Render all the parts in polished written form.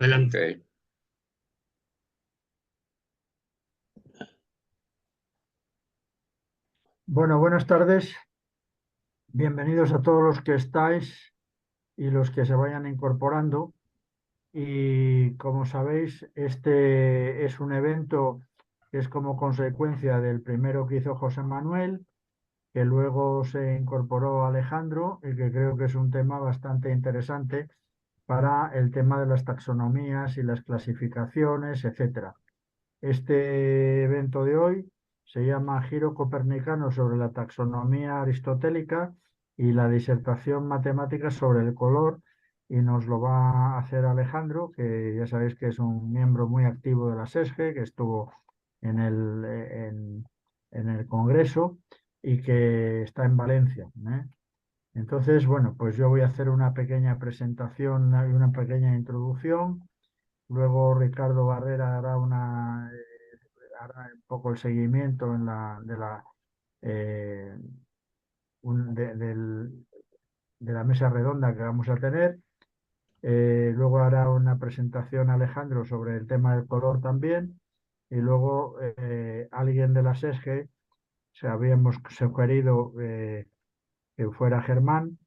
Adelante. Bueno, buenas tardes. Bienvenidos a todos los que estáis y los que se vayan incorporando. Y como sabéis, este es un evento que es como consecuencia del primero que hizo José Manuel, que luego se incorporó Alejandro y que creo que es un tema bastante interesante para el tema de las taxonomías y las clasificaciones, etcétera. Este evento de hoy se llama Giro Copernicano sobre la taxonomía aristotélica y la disertación matemática sobre el color, y nos lo va a hacer Alejandro, que ya sabéis que es un miembro muy activo de la SESGE, que estuvo en en el Congreso y que está en Valencia, ¿eh? Entonces, bueno, pues yo voy a hacer una pequeña presentación y una pequeña introducción. Luego Ricardo Barrera hará un poco el seguimiento eh, un- de, del- de la mesa redonda que vamos a tener. Luego hará una presentación Alejandro sobre el tema del color también. Y luego alguien de la SESGE, se habíamos sugerido que fuera Germán,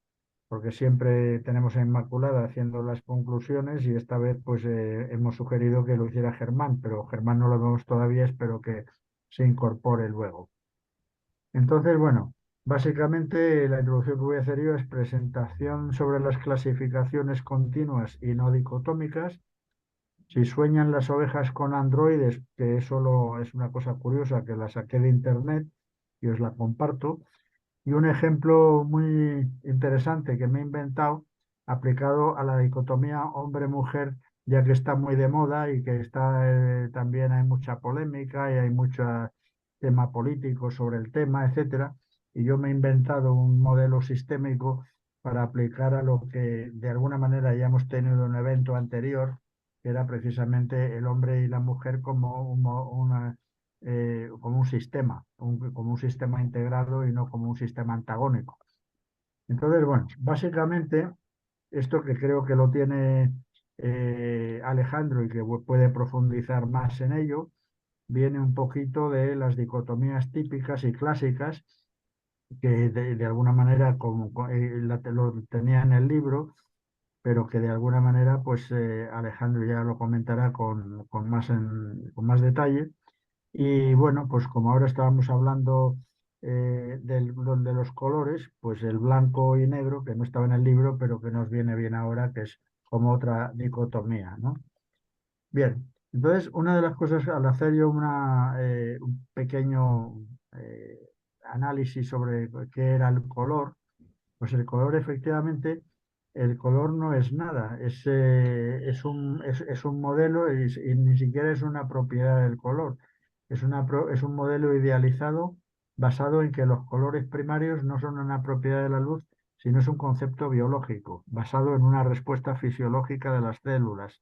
porque siempre tenemos a Inmaculada haciendo las conclusiones y esta vez pues hemos sugerido que lo hiciera Germán, pero Germán no lo vemos todavía, espero que se incorpore luego. Entonces, bueno, básicamente la introducción que voy a hacer yo es presentación sobre las clasificaciones continuas y no dicotómicas. Si sueñan las ovejas con androides, que eso es una cosa curiosa que la saqué de internet y os la comparto. Y un ejemplo muy interesante que me he inventado, aplicado a la dicotomía hombre-mujer, ya que está muy de moda y que también hay mucha polémica y hay mucho tema político sobre el tema, etcétera. Y yo me he inventado un modelo sistémico para aplicar a lo que de alguna manera ya hemos tenido en un evento anterior, que era precisamente el hombre y la mujer como como un sistema, como un sistema integrado y no como un sistema antagónico. Entonces, bueno, básicamente esto que creo que lo tiene Alejandro y que puede profundizar más en ello, viene un poquito de las dicotomías típicas y clásicas que de alguna manera lo tenía en el libro, pero que de alguna manera pues Alejandro ya lo comentará con más detalle. Y bueno, pues como ahora estábamos hablando de los colores, pues el blanco y negro, que no estaba en el libro, pero que nos viene bien ahora, que es como otra dicotomía, ¿no? Bien, entonces una de las cosas al hacer yo un pequeño eh, análisis sobre qué era el color, pues el color efectivamente, el color no es nada, es un modelo y ni siquiera es una propiedad del color. Es un modelo idealizado basado en que los colores primarios no son una propiedad de la luz, sino es un concepto biológico, basado en una respuesta fisiológica de las células,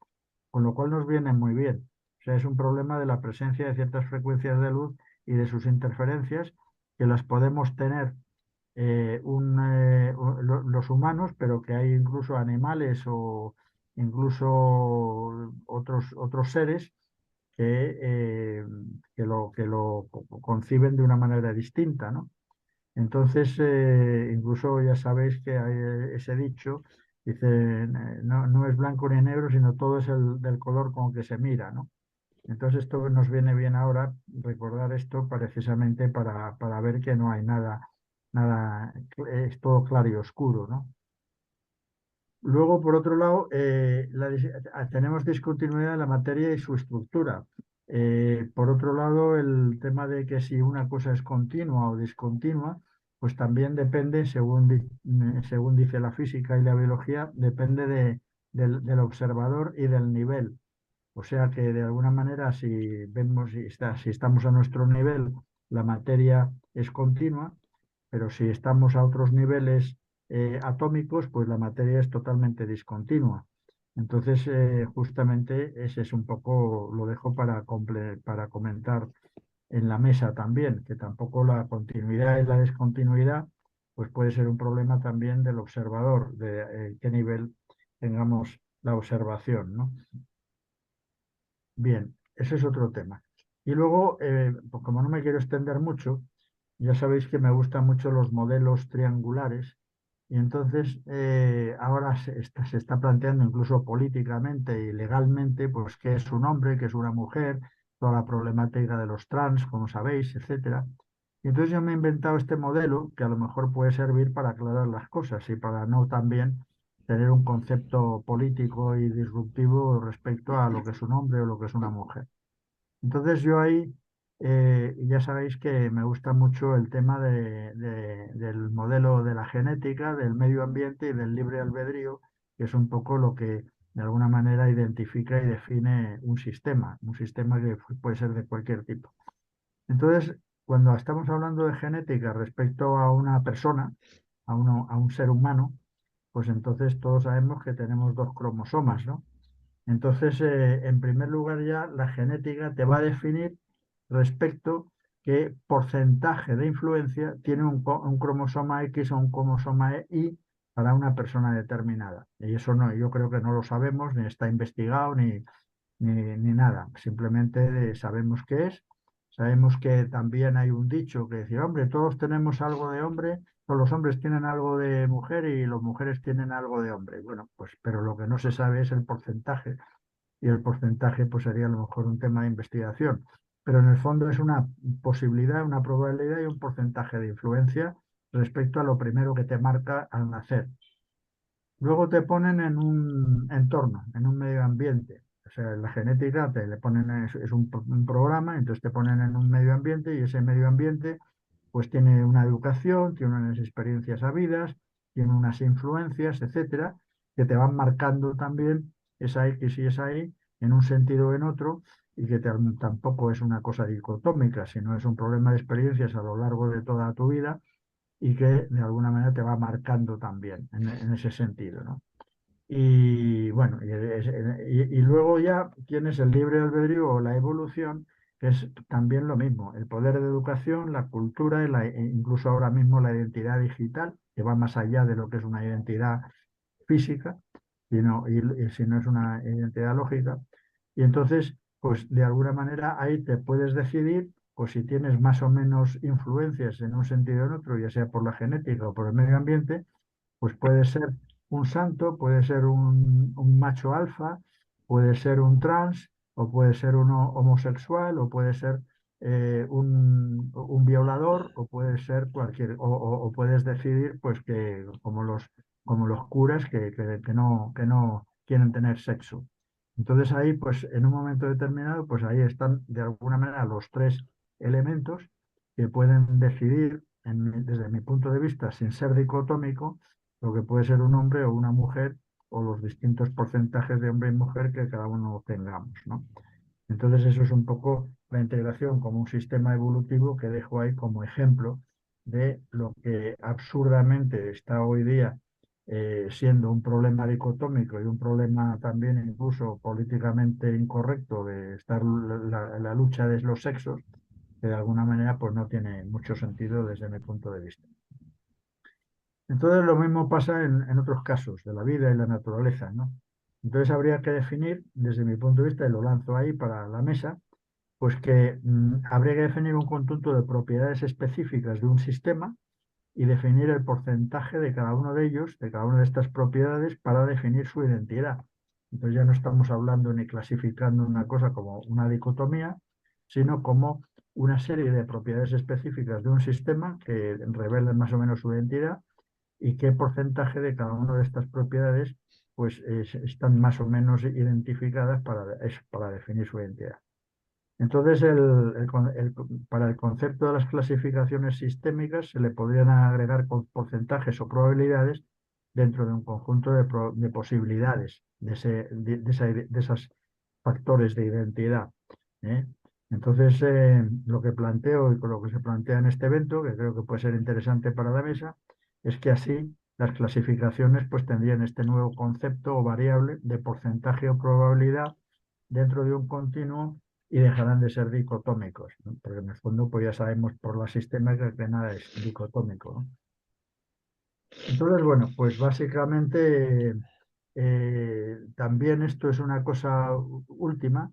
con lo cual nos viene muy bien. O sea, es un problema de la presencia de ciertas frecuencias de luz y de sus interferencias que las podemos tener los humanos, pero que hay incluso animales o incluso otros seres que, que lo conciben de una manera distinta, ¿no? Entonces, incluso ya sabéis que hay ese dicho, dice, no, no es blanco ni negro, sino todo es del color con que se mira, ¿no? Entonces, esto nos viene bien ahora recordar esto precisamente para ver que no hay nada, es todo claro y oscuro, ¿no? Luego, por otro lado, tenemos discontinuidad en la materia y su estructura. Por otro lado, el tema de que si una cosa es continua o discontinua, pues también depende, según dice la física y la biología, depende del observador y del nivel. O sea que de alguna manera, si estamos a nuestro nivel, la materia es continua, pero si estamos a otros niveles atómicos, pues la materia es totalmente discontinua. Entonces, justamente ese es un poco, lo dejo para comentar en la mesa también, que tampoco la continuidad y la discontinuidad, pues puede ser un problema también del observador, de qué nivel tengamos la observación, ¿no? Bien, ese es otro tema. Y luego, pues como no me quiero extender mucho, ya sabéis que me gustan mucho los modelos triangulares y entonces ahora se está planteando incluso políticamente y legalmente pues qué es un hombre, qué es una mujer, toda la problemática de los trans, como sabéis, etcétera. Y entonces yo me he inventado este modelo que a lo mejor puede servir para aclarar las cosas y para no también tener un concepto político y disruptivo respecto a lo que es un hombre o lo que es una mujer. Entonces yo ahí, ya sabéis que me gusta mucho el tema del modelo de la genética, del medio ambiente y del libre albedrío, que es un poco lo que de alguna manera identifica y define un sistema que puede ser de cualquier tipo. Entonces, cuando estamos hablando de genética respecto a una persona, a un ser humano, pues entonces todos sabemos que tenemos dos cromosomas, ¿no? Entonces, en primer lugar ya la genética te va a definir respecto qué porcentaje de influencia tiene un cromosoma X o un cromosoma Y para una persona determinada. Y eso no, yo creo que no lo sabemos, ni está investigado, ni nada. Simplemente sabemos qué es. Sabemos que también hay un dicho que dice, hombre, todos tenemos algo de hombre, o los hombres tienen algo de mujer y las mujeres tienen algo de hombre. Bueno, pues, pero lo que no se sabe es el porcentaje y el porcentaje pues sería a lo mejor un tema de investigación. Pero en el fondo es una posibilidad, una probabilidad y un porcentaje de influencia respecto a lo primero que te marca al nacer. Luego te ponen en un entorno, en un medio ambiente. O sea, en la genética te le ponen, es un programa, entonces te ponen en un medio ambiente y ese medio ambiente pues tiene una educación, tiene unas experiencias habidas, tiene unas influencias, etcétera, que te van marcando también esa X y esa Y en un sentido o en otro, y que tampoco es una cosa dicotómica, sino es un problema de experiencias a lo largo de toda tu vida y que de alguna manera te va marcando también en ese sentido, ¿no? Y bueno, y luego ya tienes el libre albedrío o la evolución, que es también lo mismo, el poder de educación, la cultura e incluso ahora mismo la identidad digital, que va más allá de lo que es una identidad física, y si no es una identidad lógica. Y entonces, pues de alguna manera ahí te puedes decidir, pues si tienes más o menos influencias en un sentido o en otro, ya sea por la genética o por el medio ambiente, pues puede ser un santo, puede ser un macho alfa, puede ser un trans, o puede ser uno homosexual, o puede ser un violador, o puede ser o puedes decidir, pues que como los curas que no quieren tener sexo. Entonces ahí, pues en un momento determinado, pues ahí están de alguna manera los tres elementos que pueden decidir, desde mi punto de vista, sin ser dicotómico, lo que puede ser un hombre o una mujer o los distintos porcentajes de hombre y mujer que cada uno tengamos, ¿no? Entonces eso es un poco la integración como un sistema evolutivo que dejo ahí como ejemplo de lo que absurdamente está hoy día siendo un problema dicotómico y un problema también incluso políticamente incorrecto de estar la lucha de los sexos, que de alguna manera pues no tiene mucho sentido desde mi punto de vista. Entonces lo mismo pasa en otros casos de la vida y la naturaleza, ¿no? Entonces habría que definir, desde mi punto de vista, y lo lanzo ahí para la mesa, pues que habría que definir un conjunto de propiedades específicas de un sistema y definir el porcentaje de cada uno de ellos, de cada una de estas propiedades, para definir su identidad. Entonces ya no estamos hablando ni clasificando una cosa como una dicotomía, sino como una serie de propiedades específicas de un sistema que revelan más o menos su identidad y qué porcentaje de cada una de estas propiedades pues están más o menos identificadas para definir su identidad. Entonces, para el concepto de las clasificaciones sistémicas se le podrían agregar porcentajes o probabilidades dentro de un conjunto de posibilidades de esos factores de identidad, ¿eh? Entonces, lo que planteo y con lo que se plantea en este evento, que creo que puede ser interesante para la mesa, es que así las clasificaciones pues tendrían este nuevo concepto o variable de porcentaje o probabilidad dentro de un continuo y dejarán de ser dicotómicos, ¿no? Porque en el fondo pues ya sabemos por la sistemática que nada es dicotómico, ¿no? Entonces, bueno, pues básicamente también esto es una cosa última,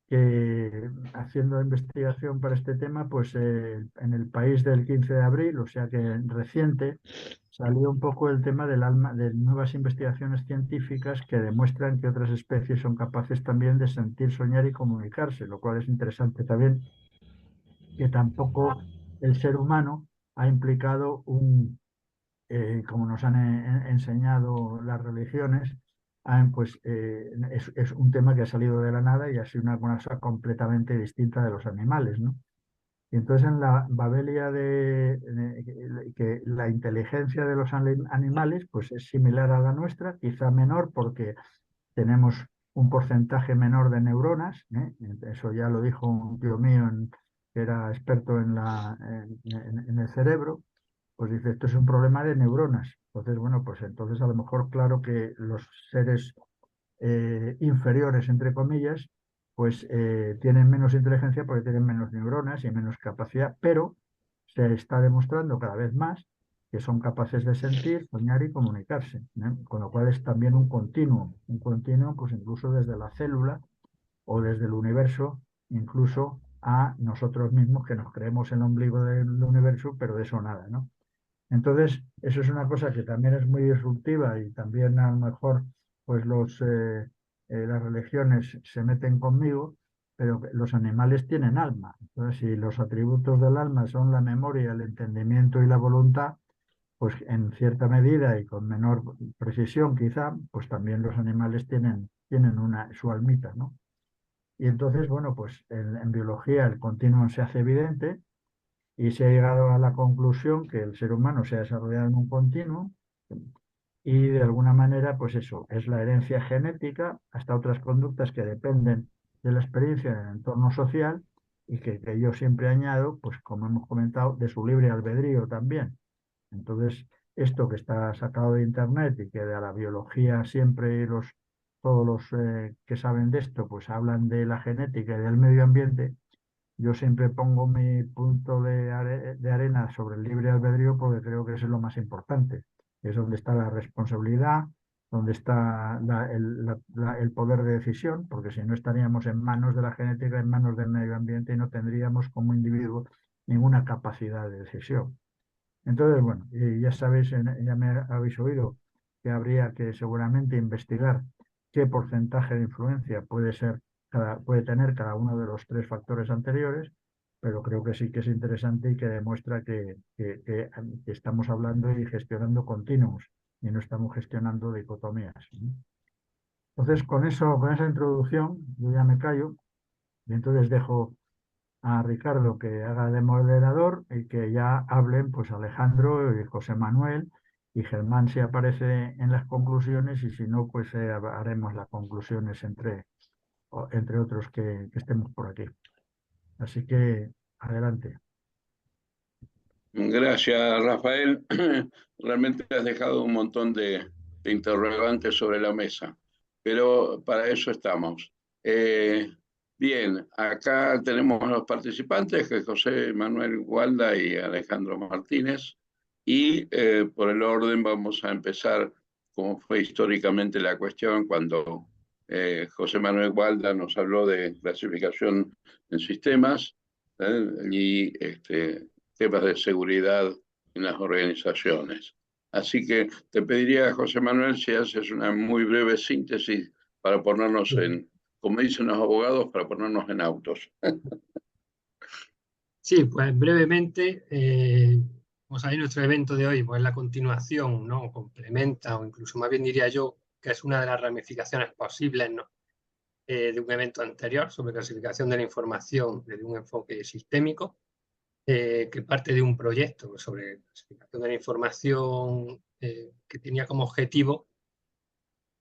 que haciendo investigación para este tema, pues en El País del 15 de abril, o sea que reciente, salió un poco el tema del alma, de nuevas investigaciones científicas que demuestran que otras especies son capaces también de sentir, soñar y comunicarse, lo cual es interesante también, que tampoco el ser humano ha implicado como nos han enseñado las religiones, pues es un tema que ha salido de la nada y ha sido una cosa completamente distinta de los animales, ¿no? Y entonces en la Babelia que la inteligencia de los animales pues es similar a la nuestra, quizá menor porque tenemos un porcentaje menor de neuronas, ¿eh? Eso ya lo dijo un tío mío que era experto en el cerebro, pues dice, esto es un problema de neuronas. Entonces, bueno, pues entonces a lo mejor claro que los seres inferiores, entre comillas, pues tienen menos inteligencia porque tienen menos neuronas y menos capacidad, pero se está demostrando cada vez más que son capaces de sentir, soñar y comunicarse, ¿eh? Con lo cual es también un continuo pues incluso desde la célula o desde el universo, incluso a nosotros mismos que nos creemos el ombligo del universo, pero de eso nada, ¿no? Entonces, eso es una cosa que también es muy disruptiva y también a lo mejor pues las religiones se meten conmigo, pero que los animales tienen alma. Entonces, si los atributos del alma son la memoria, el entendimiento y la voluntad, pues en cierta medida y con menor precisión quizá, pues también los animales tienen su almita, ¿no? Y entonces, bueno, pues en biología el continuum se hace evidente y se ha llegado a la conclusión que el ser humano se ha desarrollado en un continuo y de alguna manera, pues eso, es la herencia genética hasta otras conductas que dependen de la experiencia en el entorno social y que yo siempre añado, pues como hemos comentado, de su libre albedrío también. Entonces, esto que está sacado de internet y que de la biología siempre todos los que saben de esto, pues hablan de la genética y del medio ambiente, yo siempre pongo mi punto de arena sobre el libre albedrío porque creo que eso es lo más importante. Es donde está la responsabilidad, donde está el poder de decisión, porque si no estaríamos en manos de la genética, en manos del medio ambiente y no tendríamos como individuo ninguna capacidad de decisión. Entonces, bueno, y ya sabéis, ya me habéis oído que habría que seguramente investigar qué porcentaje de influencia puede tener cada uno de los tres factores anteriores, pero creo que sí que es interesante y que demuestra que estamos hablando y gestionando continuos y no estamos gestionando dicotomías, ¿no? Entonces, con esa introducción, yo ya me callo y entonces dejo a Ricardo que haga de moderador y que ya hablen pues Alejandro y José Manuel y Germán si aparece en las conclusiones y si no pues haremos las conclusiones entre otros que estemos por aquí. Así que adelante. Gracias, Rafael. Realmente has dejado un montón de interrogantes sobre la mesa, pero para eso estamos. Eh, Bien, acá tenemos a los participantes, que es José Manuel Gualda y Alejandro Martínez, y por el orden vamos a empezar como fue históricamente la cuestión cuando José Manuel Gualda nos habló de clasificación en sistemas, y temas de seguridad en las organizaciones. Así que te pediría, José Manuel, si haces una muy breve síntesis para ponernos en, como dicen los abogados, para ponernos en autos. Sí, pues brevemente, vamos a ver nuestro evento de hoy, pues la continuación, ¿no? Complementa, o incluso más bien diría yo, que es una de las ramificaciones posibles, ¿no? De un evento anterior sobre clasificación de la información desde un enfoque sistémico, que parte de un proyecto sobre clasificación de la información que tenía como objetivo,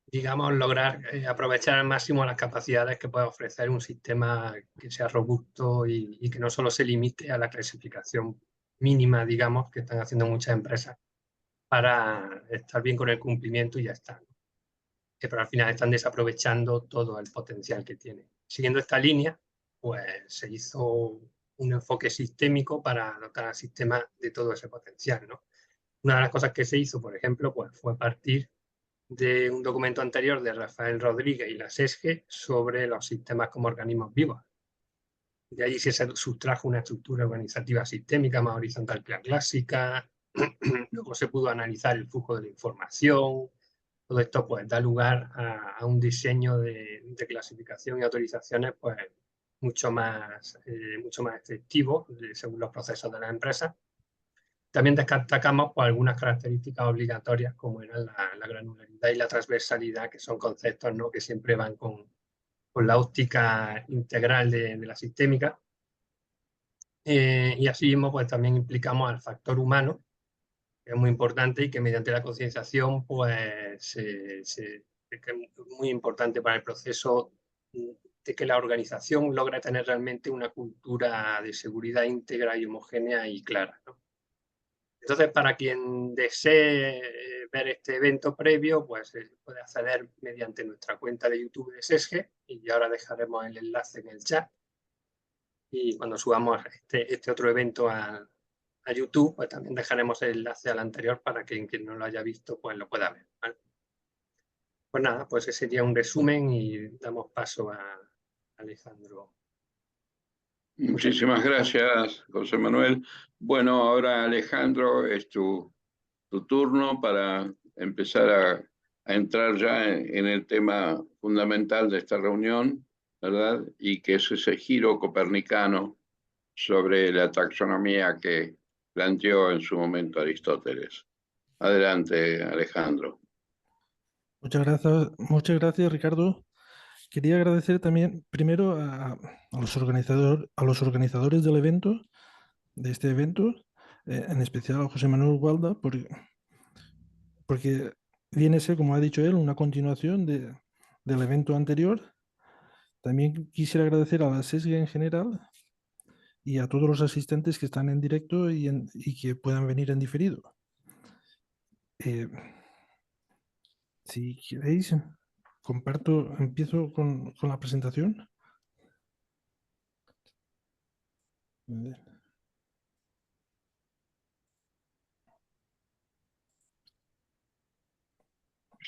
digamos, lograr aprovechar al máximo las capacidades que puede ofrecer un sistema que sea robusto y que no solo se limite a la clasificación mínima, digamos, que están haciendo muchas empresas para estar bien con el cumplimiento y ya está, ¿no? Pero al final están desaprovechando todo el potencial que tiene. Siguiendo esta línea, pues se hizo un enfoque sistémico para dotar al sistema de todo ese potencial, ¿no? Una de las cosas que se hizo, por ejemplo, pues fue partir de un documento anterior de Rafael Rodríguez y la SESGE sobre los sistemas como organismos vivos. De allí se sustrajo una estructura organizativa sistémica más horizontal que la clásica. Luego se pudo analizar el flujo de la información. Todo esto pues da lugar a un diseño de clasificación y autorizaciones pues mucho más efectivo según los procesos de la empresa. También destacamos pues, algunas características obligatorias como eran la granularidad y la transversalidad, que son conceptos, ¿no?, que siempre van con la óptica integral de la sistémica. Y así mismo pues, también implicamos al factor humano, que es muy importante y que mediante la concienciación pues, es muy importante para el proceso de que la organización logre tener realmente una cultura de seguridad íntegra y homogénea y clara, ¿no? Entonces, para quien desee ver este evento previo, pues puede acceder mediante nuestra cuenta de YouTube de SESGE, y ahora dejaremos el enlace en el chat. Y cuando subamos este otro evento a YouTube, pues también dejaremos el enlace al anterior para que quien no lo haya visto, pues lo pueda ver, ¿vale? Pues nada, pues ese sería un resumen y damos paso a Alejandro. Muchísimas gracias, José Manuel. Bueno, ahora Alejandro, es tu turno para empezar a entrar ya en el tema fundamental de esta reunión, ¿verdad? Y que es ese giro copernicano sobre la taxonomía que planteó en su momento Aristóteles. Adelante, Alejandro. Muchas gracias, Ricardo. Quería agradecer también primero a los organizadores del evento, de este evento, en especial a José Manuel Gualda, porque viene a ser, como ha dicho él, una continuación del evento anterior. También quisiera agradecer a la SESGE en general y a todos los asistentes que están en directo y que puedan venir en diferido. Si queréis, empiezo con la presentación. A ver.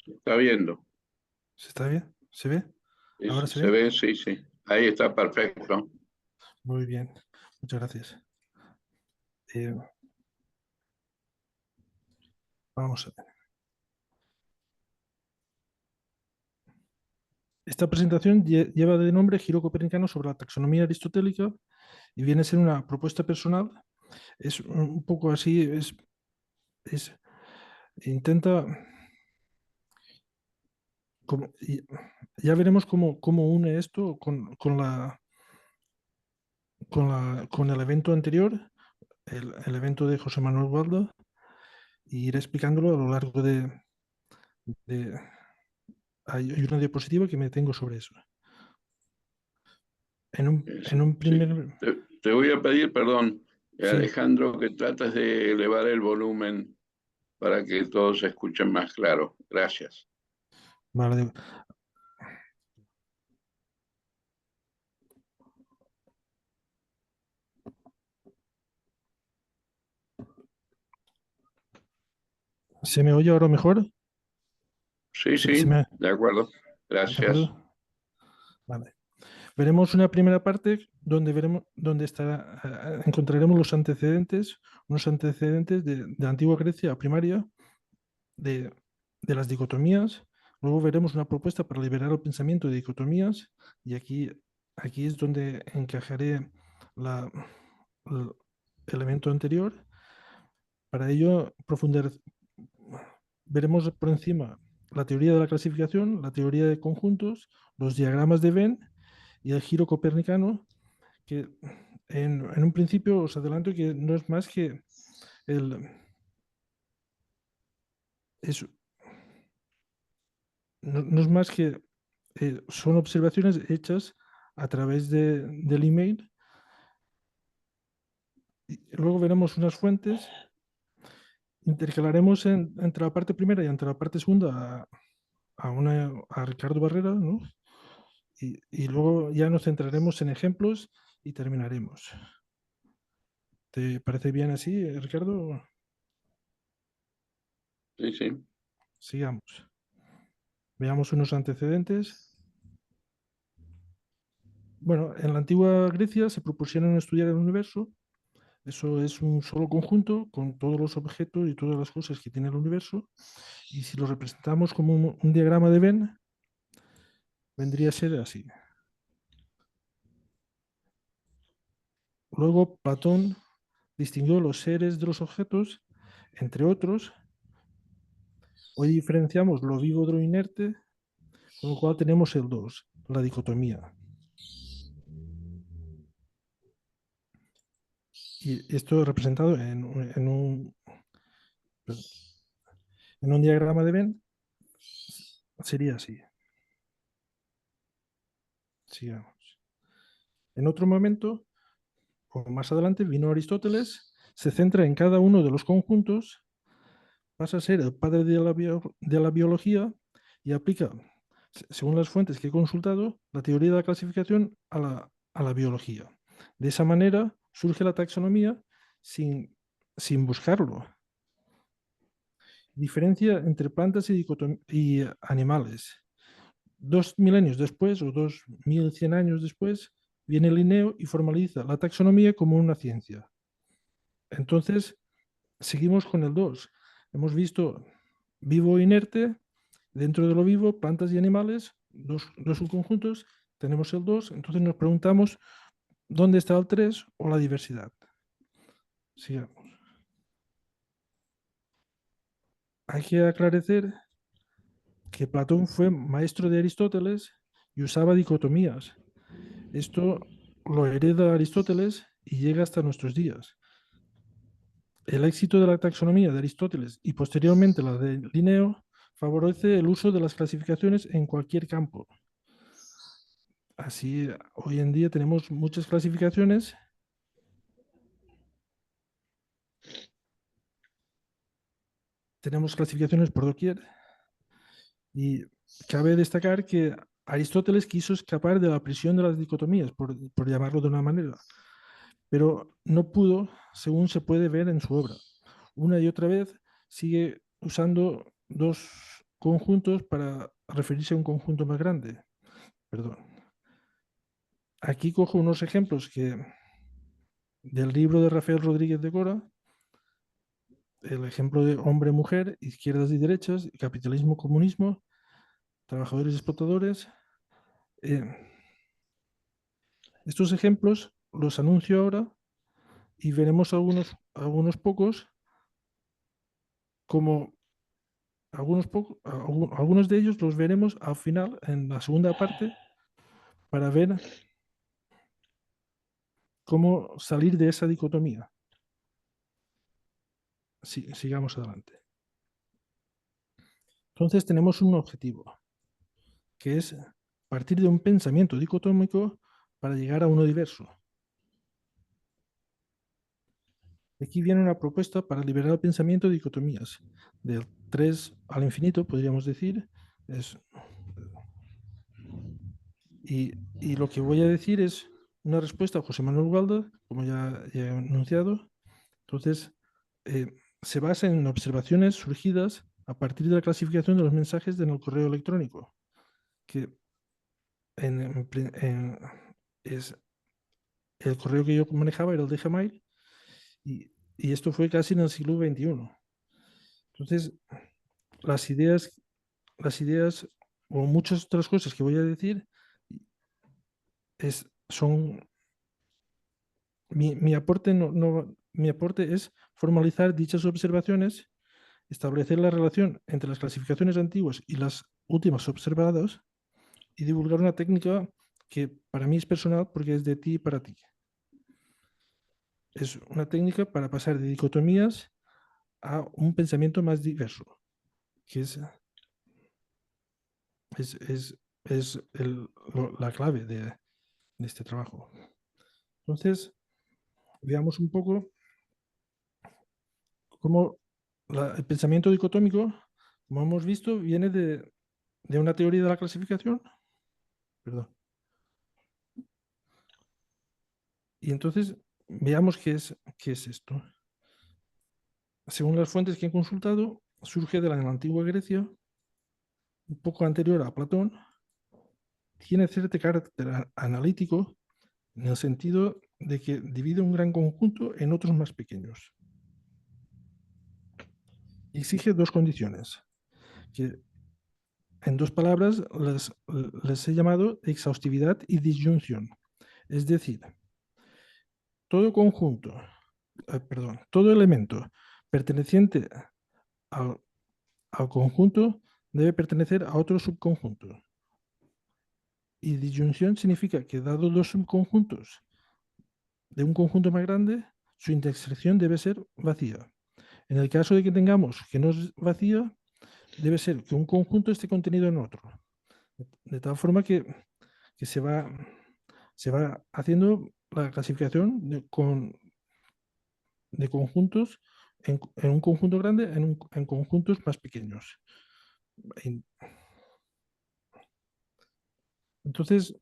¿Está viendo? ¿Se está bien? ¿Se ve? ¿Ahora se ¿Se ve? ve? Sí, sí. Ahí está perfecto. Muy bien, muchas gracias. Vamos a ver. Esta presentación lleva de nombre Giro Copernicano sobre la taxonomía aristotélica y viene a ser una propuesta personal. Es un poco así, intenta, ya veremos cómo une esto con el evento anterior, el evento de José Manuel Waldo, y iré explicándolo a lo largo hay una diapositiva que me tengo sobre eso. En un primer... Sí. Te voy a pedir, perdón, Sí. Alejandro, que trates de elevar el volumen para que todos se escuchen más claro. Gracias. Vale. ¿Se me oye ahora mejor? Sí, sí, de acuerdo. ¿De Gracias. acuerdo? Vale. Veremos una primera parte donde encontraremos los antecedentes, unos antecedentes de la antigua Grecia primaria, de las dicotomías. Luego veremos una propuesta para liberar el pensamiento de dicotomías, y aquí es donde encajaré el elemento anterior. Para ello, veremos por encima la teoría de la clasificación, la teoría de conjuntos, los diagramas de Venn y el giro copernicano, que en un principio os adelanto que no es más que no es más que son observaciones hechas a través del email. Y luego veremos unas fuentes. Intercalaremos entre la parte primera y entre la parte segunda a Ricardo Barrera, ¿no? Y luego ya nos centraremos en ejemplos y terminaremos. ¿Te parece bien así, Ricardo? Sí, sí. Sigamos. Veamos unos antecedentes. Bueno, en la antigua Grecia se propusieron estudiar el universo. Eso es un solo conjunto con todos los objetos y todas las cosas que tiene el universo. Y si lo representamos como un diagrama de Venn, vendría a ser así. Luego Platón distinguió los seres de los objetos, entre otros. Hoy diferenciamos lo vivo de lo inerte, con lo cual tenemos el 2, la dicotomía. Y esto representado en un diagrama de Venn sería así. Sigamos. En otro momento, o más adelante, vino Aristóteles, se centra en cada uno de los conjuntos, pasa a ser el padre de la biología y aplica, según las fuentes que he consultado, la teoría de la clasificación a la biología. De esa manera surge la taxonomía sin buscarlo. Diferencia entre plantas y animales. 2.000 años después, o 2.100 años después, viene Linneo y formaliza la taxonomía como una ciencia. Entonces, seguimos con el 2. Hemos visto vivo e inerte, dentro de lo vivo, plantas y animales, dos subconjuntos, tenemos el 2, entonces nos preguntamos dónde está el 3 o la diversidad. Sigamos. Hay que aclarecer que Platón fue maestro de Aristóteles y usaba dicotomías. Esto lo hereda Aristóteles y llega hasta nuestros días. El éxito de la taxonomía de Aristóteles y posteriormente la de Linneo favorece el uso de las clasificaciones en cualquier campo. Así, hoy en día tenemos muchas clasificaciones. Tenemos clasificaciones por doquier. Y cabe destacar que Aristóteles quiso escapar de la prisión de las dicotomías, por llamarlo de una manera, pero no pudo, según se puede ver en su obra. Una y otra vez sigue usando dos conjuntos para referirse a un conjunto más grande. Perdón. Aquí cojo unos ejemplos del libro de Rafael Rodríguez de Cora, el ejemplo de hombre-mujer, izquierdas y derechas, capitalismo-comunismo, trabajadores y explotadores. Estos ejemplos los anuncio ahora y veremos algunos pocos, como algunos de ellos los veremos al final, en la segunda parte, para ver cómo salir de esa dicotomía. Sigamos adelante. Entonces tenemos un objetivo, que es partir de un pensamiento dicotómico para llegar a uno diverso. Aquí viene una propuesta para liberar el pensamiento de dicotomías. Del 3 al infinito, podríamos decir. Y lo que voy a decir es una respuesta a José Manuel Ugalde, como ya he anunciado. Entonces, se basa en observaciones surgidas a partir de la clasificación de los mensajes en el correo electrónico, que es el correo que yo manejaba era el de Gmail, y esto fue casi en el siglo XXI. Entonces, las ideas o muchas otras cosas que voy a decir son mi aporte. Mi aporte es formalizar dichas observaciones, establecer la relación entre las clasificaciones antiguas y las últimas observadas y divulgar una técnica que para mí es personal porque es de ti y para ti. Es una técnica para pasar de dicotomías a un pensamiento más diverso, que es la clave de este trabajo. Entonces, veamos un poco cómo el pensamiento dicotómico, como hemos visto, viene de una teoría de la clasificación. Perdón. Y entonces, veamos qué es esto. Según las fuentes que he consultado, surge de la antigua Grecia un poco anterior a Platón, tiene cierto carácter analítico en el sentido de que divide un gran conjunto en otros más pequeños. Exige dos condiciones, que en dos palabras les he llamado exhaustividad y disyunción. Es decir, todo conjunto, todo elemento perteneciente al conjunto debe pertenecer a otro subconjunto. Y disyunción significa que dado los subconjuntos de un conjunto más grande, su intersección debe ser vacía. En el caso de que tengamos que no es vacía, debe ser que un conjunto esté contenido en otro. De tal forma que se va haciendo la clasificación de conjuntos en un conjunto grande en conjuntos más pequeños. Entonces,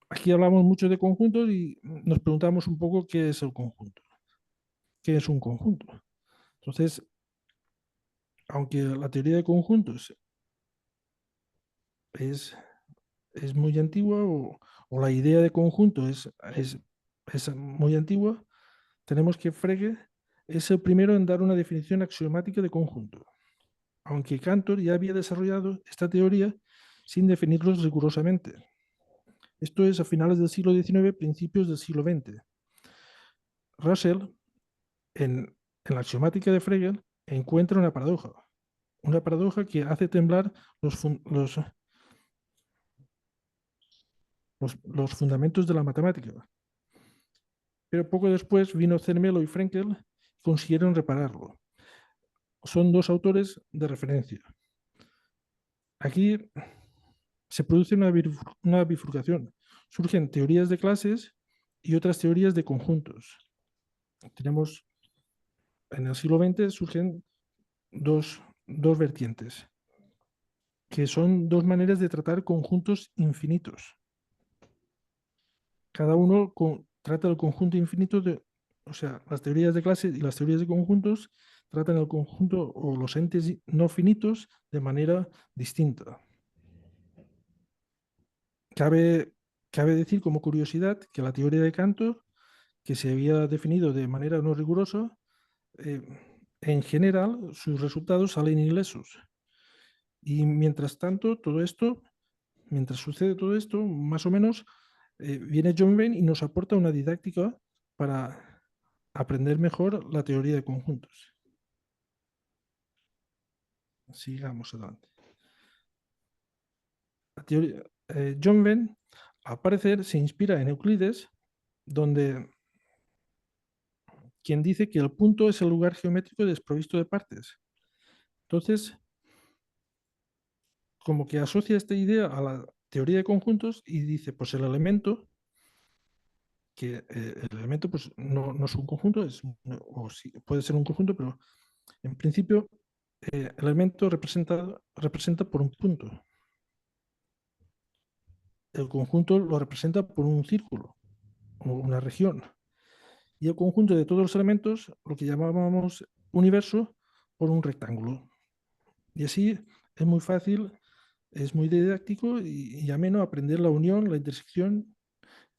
aquí hablamos mucho de conjuntos y nos preguntamos un poco qué es el conjunto. ¿Qué es un conjunto? Entonces, aunque la teoría de conjuntos es muy antigua o la idea de conjunto es muy antigua, tenemos que Frege es el primero en dar una definición axiomática de conjunto, aunque Cantor ya había desarrollado esta teoría sin definirlos rigurosamente. Esto es a finales del siglo XIX, principios del siglo XX. Russell, en la axiomática de Frege, encuentra una paradoja que hace temblar los fundamentos de la matemática. Pero poco después vino Zermelo y Frenkel y consiguieron repararlo. Son dos autores de referencia. Aquí se produce una bifurcación. Surgen teorías de clases y otras teorías de conjuntos. Tenemos, en el siglo XX surgen dos vertientes, que son dos maneras de tratar conjuntos infinitos. Cada uno trata el conjunto infinito o sea, las teorías de clase y las teorías de conjuntos tratan el conjunto o los entes no finitos de manera distinta. Cabe decir como curiosidad que la teoría de Cantor, que se había definido de manera no rigurosa, en general sus resultados salen ilesos. Y mientras tanto, mientras sucede todo esto, más o menos, viene John Vane y nos aporta una didáctica para aprender mejor la teoría de conjuntos. Sigamos adelante. John Vane, al parecer, se inspira en Euclides, donde quien dice que el punto es el lugar geométrico desprovisto de partes. Entonces, como que asocia esta idea a la teoría de conjuntos y dice, pues el elemento pues, no es un conjunto, o sí, puede ser un conjunto, pero en principio el elemento representa por un punto. El conjunto lo representa por un círculo o una región. Y el conjunto de todos los elementos, lo que llamábamos universo, por un rectángulo. Y así es muy fácil, es muy didáctico y ameno aprender la unión, la intersección,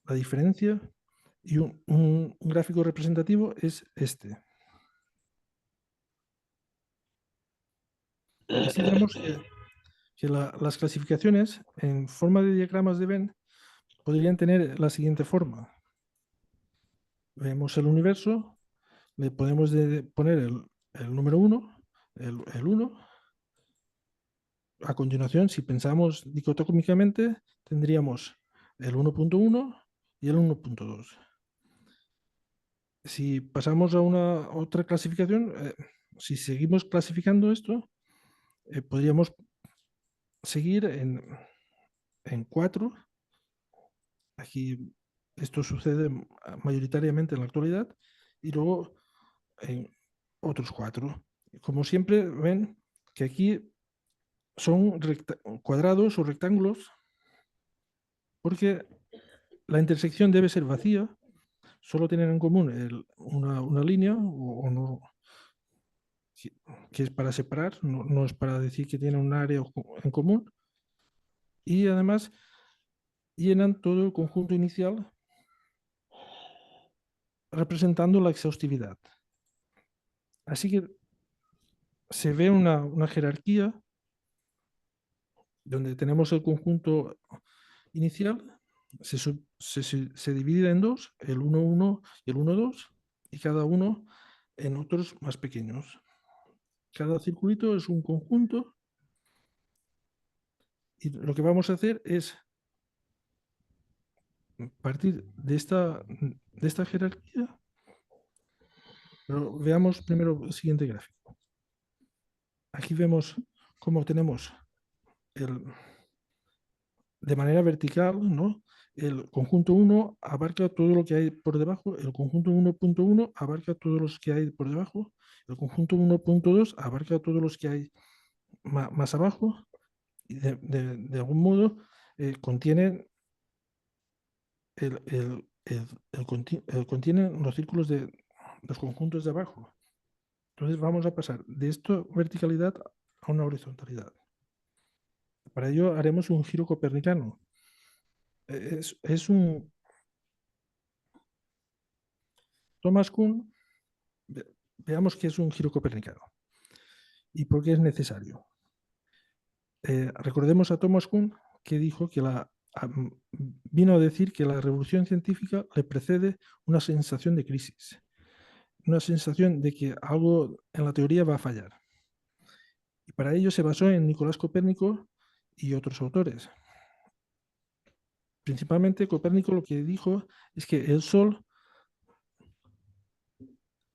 la diferencia. Y un gráfico representativo es este. Y así vemos que las clasificaciones en forma de diagramas de Venn podrían tener la siguiente forma. Vemos el universo, le podemos poner el número 1, el 1. A continuación, si pensamos dicotómicamente, tendríamos el 1.1 y el 1.2. Si pasamos a una otra clasificación, si seguimos clasificando esto, podríamos seguir en 4. Aquí esto sucede mayoritariamente en la actualidad y luego en otros 4. Como siempre, ven que aquí son cuadrados o rectángulos porque la intersección debe ser vacía, solo tienen en común una línea o no, que es para separar, no es para decir que tienen un área en común. y además llenan todo el conjunto inicial representando la exhaustividad. Así que se ve una jerarquía donde tenemos el conjunto inicial, se divide en dos, el 1,1 y el 1,2, y cada uno en otros más pequeños. Cada circulito es un conjunto y lo que vamos a hacer es partir de esta jerarquía, pero veamos primero el siguiente gráfico. Aquí vemos cómo tenemos de manera vertical, ¿no? El conjunto 1 abarca todo lo que hay por debajo, el conjunto 1.1 abarca todos los que hay por debajo, el conjunto 1.2 abarca todos los que hay más abajo, y de algún modo contienen contienen los círculos de los conjuntos de abajo. Entonces vamos a pasar de esta verticalidad a una horizontalidad. Para ello haremos un giro copernicano. Es un Thomas Kuhn, veamos qué es un giro copernicano y por qué es necesario. Recordemos a Thomas Kuhn que dijo que vino a decir que la revolución científica le precede una sensación de crisis, una sensación de que algo en la teoría va a fallar. Y para ello se basó en Nicolás Copérnico y otros autores. Principalmente Copérnico lo que dijo es que el Sol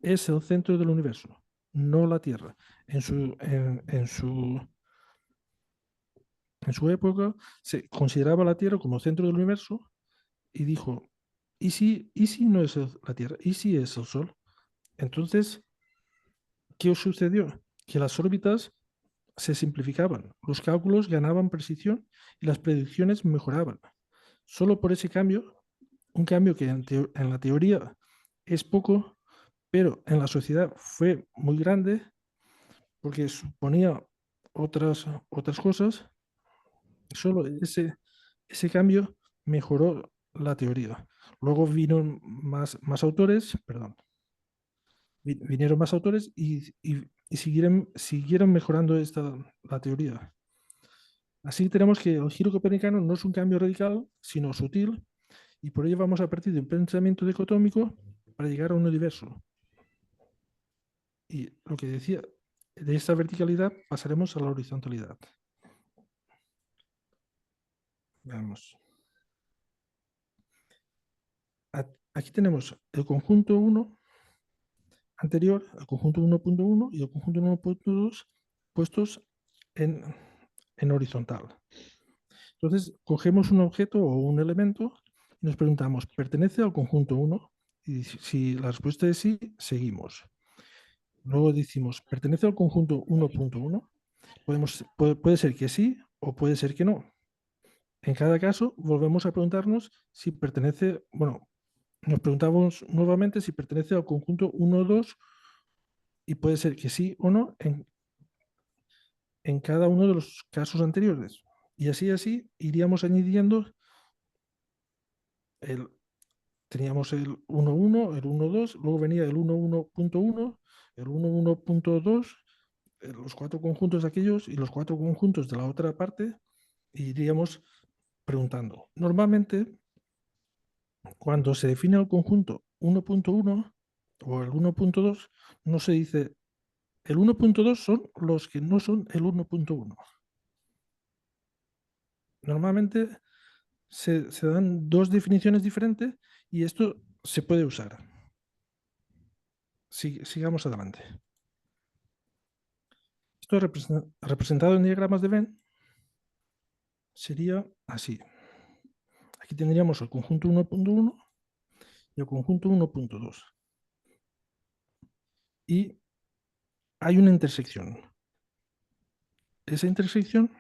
es el centro del universo, no la Tierra. En su época se consideraba la Tierra como centro del universo y dijo, ¿y si no es la Tierra? ¿Y si es el Sol? Entonces, ¿qué os sucedió? Que las órbitas se simplificaban, los cálculos ganaban precisión y las predicciones mejoraban. Solo por ese cambio, un cambio que en la teoría es poco, pero en la sociedad fue muy grande porque suponía otras cosas, solo ese cambio mejoró la teoría. Luego vinieron más autores, vinieron más autores y siguieron mejorando la teoría. Así tenemos que el giro copernicano no es un cambio radical, sino sutil, y por ello vamos a partir de un pensamiento dicotómico para llegar a un universo. Y lo que decía, de esta verticalidad pasaremos a la horizontalidad. Veamos. Aquí tenemos el conjunto 1 anterior, el conjunto 1.1 y el conjunto 1.2 puestos en horizontal. Entonces, cogemos un objeto o un elemento y nos preguntamos, ¿pertenece al conjunto 1? Y si la respuesta es sí, seguimos. Luego decimos, ¿pertenece al conjunto 1.1? Puede ser que sí o puede ser que no. En cada caso, volvemos a preguntarnos si pertenece, bueno, nos preguntamos nuevamente si pertenece al conjunto 1-2 y puede ser que sí o no en cada uno de los casos anteriores. Y así iríamos añadiendo teníamos el 1.1, el 1.2, luego venía el 1.1.1, el 1.1.2, los cuatro conjuntos de aquellos y los cuatro conjuntos de la otra parte, e iríamos preguntando. Normalmente, cuando se define el conjunto 1.1 o el 1.2, no se dice el 1.2 son los que no son el 1.1. Normalmente se dan dos definiciones diferentes y esto se puede usar. Sigamos adelante. Esto representado en diagramas de Venn sería así. Aquí tendríamos el conjunto 1.1 y el conjunto 1.2. Y hay una intersección. Esa intersección